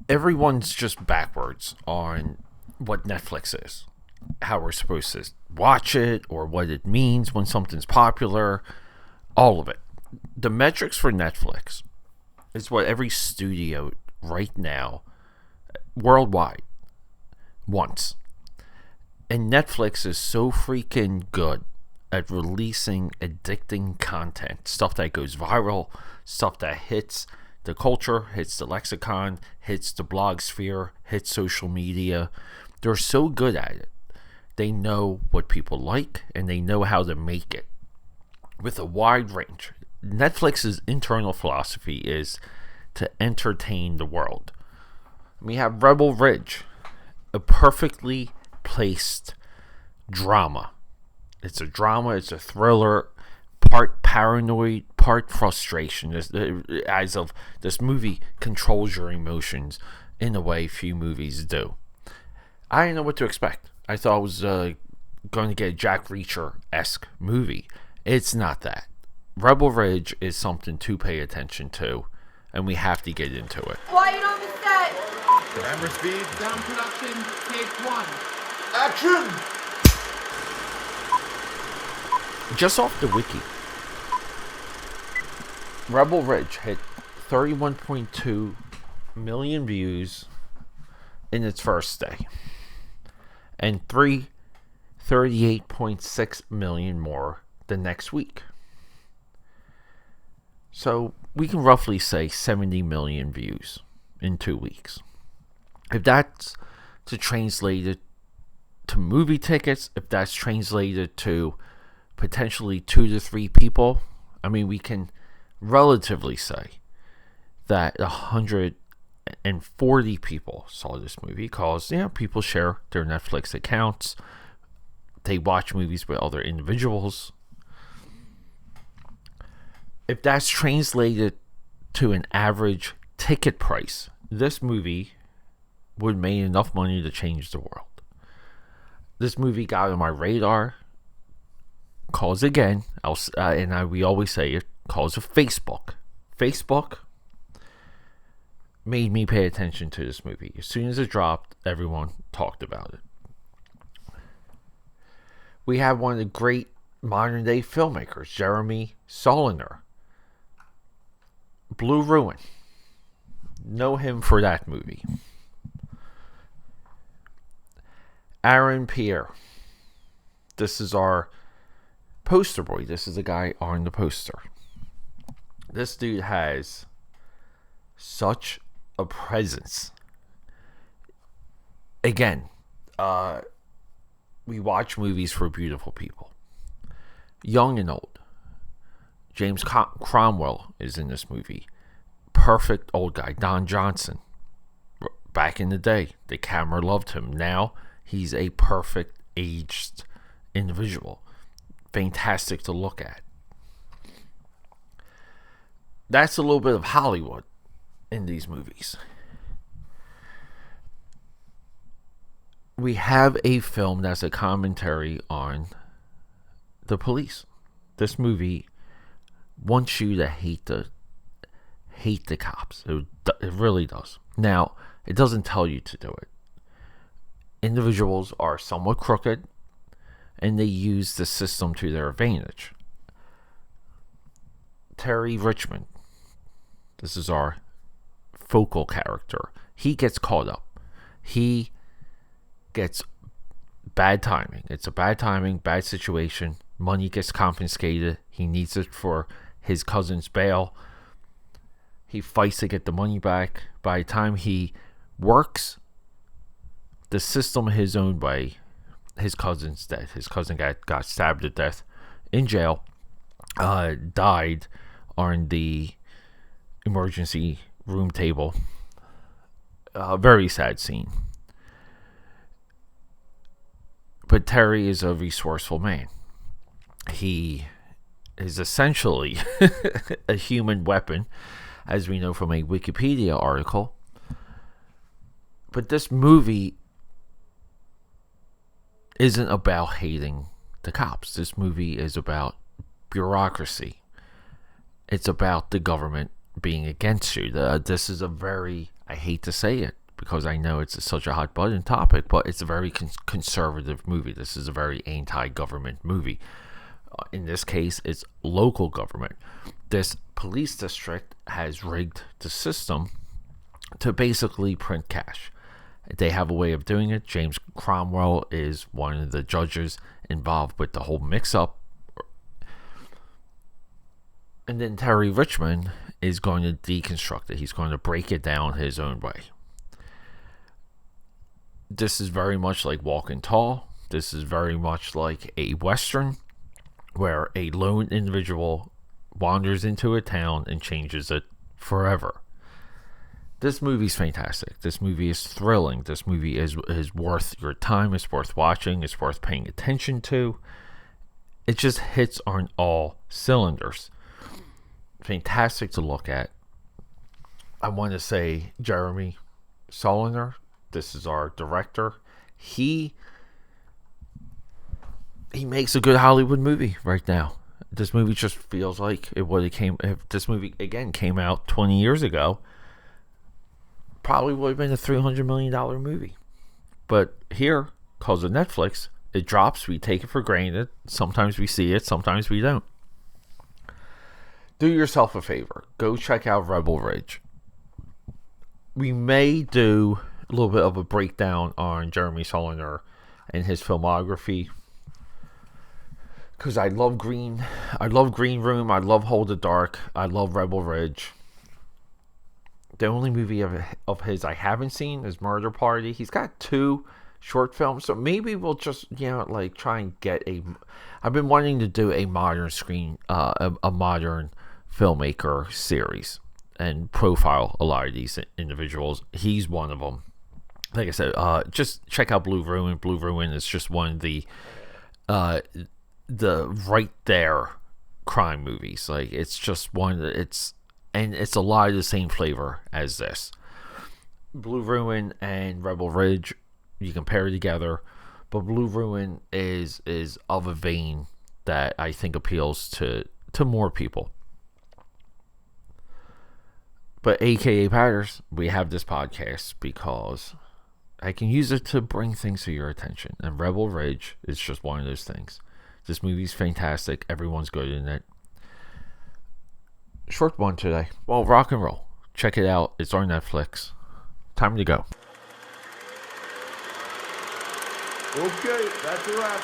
everyone's just backwards on what Netflix is, how we're supposed to watch it, or what it means when something's popular. All of it. The metrics for Netflix is what every studio right now, worldwide, wants. And Netflix is so freaking good at releasing addicting content, stuff that goes viral, stuff that hits the culture, hits the lexicon, hits the blog sphere, hits social media. They're so good at it. They know what people like and they know how to make it with a wide range. Netflix's internal philosophy is to entertain the world. We have Rebel Ridge, a perfectly placed drama. It's a drama, it's a thriller, part paranoid, part frustration. As of this movie controls your emotions in a way few movies do. I didn't know what to expect. I thought I was going to get a Jack Reacher-esque movie. It's not that. Rebel Ridge is something to pay attention to, and we have to get into it. Quiet on the set! Camera speed. Sound production, take one. Action! Just off the wiki, Rebel Ridge hit 31.2 million views in its first day, and 38.6 million more the next week. So we can roughly say 70 million views in 2 weeks. If that's to translate it to movie tickets, if that's translated to potentially 2 to 3 people, I mean, we can relatively say that 140 people saw this movie because, people share their Netflix accounts. They watch movies with other individuals. If that's translated to an average ticket price, this movie would make enough money to change the world. This movie got on my radar. Calls again, we always say it, calls of Facebook. Facebook made me pay attention to this movie. As soon as it dropped, everyone talked about it. We have one of the great modern day filmmakers, Jeremy Saulnier. Blue Ruin. Know him for that movie. Aaron Pierre. This is our poster boy. This is the guy on the poster. This dude has such a presence. Again, we watch movies for beautiful people, young and old. James Cromwell is in this movie. Perfect old guy. Don Johnson. Back in the day, the camera loved him. Now, he's a perfect aged individual. Fantastic to look at. That's a little bit of Hollywood in these movies. We have a film that's a commentary on the police. This movie wants you to hate the cops. It really does. Now, it doesn't tell you to do it. Individuals are somewhat crooked, and they use the system to their advantage. Terry Richmond, this is our focal character. He gets caught up. He gets bad timing. It's a bad timing, bad situation. Money gets confiscated. He needs it for his cousin's bail. He fights to get the money back. By the time he works, the system is owned by his cousin's dead. His cousin got stabbed to death in jail. Died on the emergency room table. Very sad scene. But Terry is a resourceful man. He is essentially a human weapon, as we know from a Wikipedia article. But this movie isn't about hating the cops. This movie is about bureaucracy. It's about the government being against you. This is a very I hate to say it because I know it's such a hot button topic, but it's a very conservative movie. This is a very anti-government movie. In this case, it's local government. This police district has rigged the system to basically print cash. They have a way of doing it. James Cromwell is one of the judges involved with the whole mix-up. And then Terry Richmond is going to deconstruct it. He's going to break it down his own way. This is very much like Walking Tall. This is very much like a Western where a lone individual wanders into a town and changes it forever. This movie's fantastic. This movie is thrilling. This movie is worth your time. It's worth watching. It's worth paying attention to. It just hits on all cylinders. Fantastic to look at. I want to say Jeremy Saulnier. This is our director. He makes a good Hollywood movie right now. This movie just feels like it would have came. If this movie again came out 20 years ago, probably would have been a $300 million movie. But here, because of Netflix, it drops. We take it for granted. Sometimes we see it. Sometimes we don't. Do yourself a favor. Go check out Rebel Ridge. We may do a little bit of a breakdown on Jeremy Saulnier and his filmography. Because I love Green Room. I love Hold the Dark. I love Rebel Ridge. The only movie of his I haven't seen is Murder Party. He's got 2 short films, so maybe we'll just try and get a. I've been wanting to do a modern a modern filmmaker series and profile a lot of these individuals. He's one of them. Like I said, just check out Blue Ruin. Blue Ruin is just one of the right there crime movies. Like it's just one. It's a lot of the same flavor as this. Blue Ruin and Rebel Ridge, you compare together, but Blue Ruin is of a vein that I think appeals to more people. But AKAPADers, we have this podcast because I can use it to bring things to your attention. And Rebel Ridge is just one of those things. This movie's fantastic. Everyone's good in it. Short one today. Well, rock and roll. Check it out. It's on Netflix. Time to go. Okay, that's a wrap.